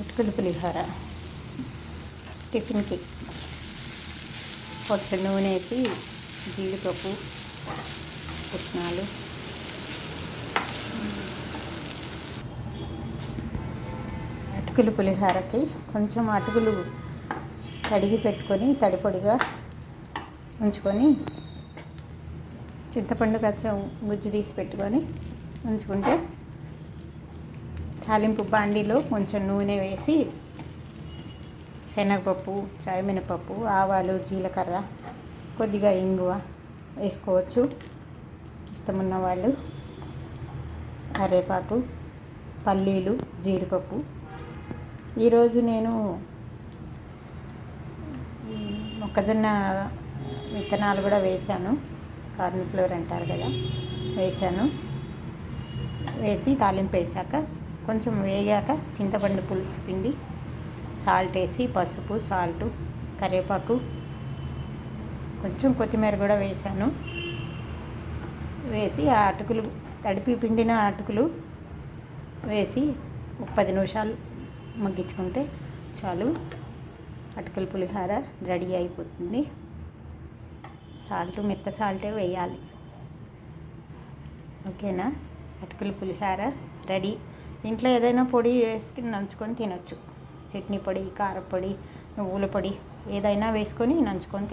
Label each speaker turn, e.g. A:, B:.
A: అటుకుల పులిహోర టిఫిన్కి కొంచెం నూనె వేసి జీడిపప్పు పుట్నాలు అటుకుల పులిహోరకి కొంచెం అటుకులు కడిగి పెట్టుకొని తడిపొడిగా ఉంచుకొని చింతపండు కొంచెం గుజ్జు తీసి పెట్టుకొని ఉంచుకుంటే తాలింపు బాండీలో కొంచెం నూనె వేసి శనగపప్పు మినపప్పు ఆవాలు జీలకర్ర కొద్దిగా ఇంగువ వేసుకోవచ్చు. ఇష్టమున్న వాళ్ళు కరివేపాకు పల్లీలు జీడిపప్పు. ఈరోజు నేను మొక్కజొన్న విత్తనాలు కూడా వేశాను, కార్న్ ఫ్లోర్ అంటారు కదా, వేశాను. వేసి తాలింపు వేసాక కొంచెం వేగాక చింతపండు పులుసు పిండి సాల్ట్ వేసి పసుపు సాల్టు కరివేపాకు కొంచెం కొత్తిమీర కూడా వేసాను. వేసి ఆ అటుకులు తడిపి పిండిన అటుకులు వేసి ఒక 10 నిమిషాలు మగ్గించుకుంటే చాలు, అటుకుల పులిహోర రెడీ అయిపోతుంది. మెత్త సాల్టే వేయాలి. ఓకేనా? అటుకుల పులిహోర రెడీ. ఇంట్లో ఏదైనా పొడి వేసుకుని నంచుకొని తినొచ్చు. చట్నీ పొడి, కారపొడి, నువ్వుల పొడి ఏదైనా వేసుకొని నంచుకొని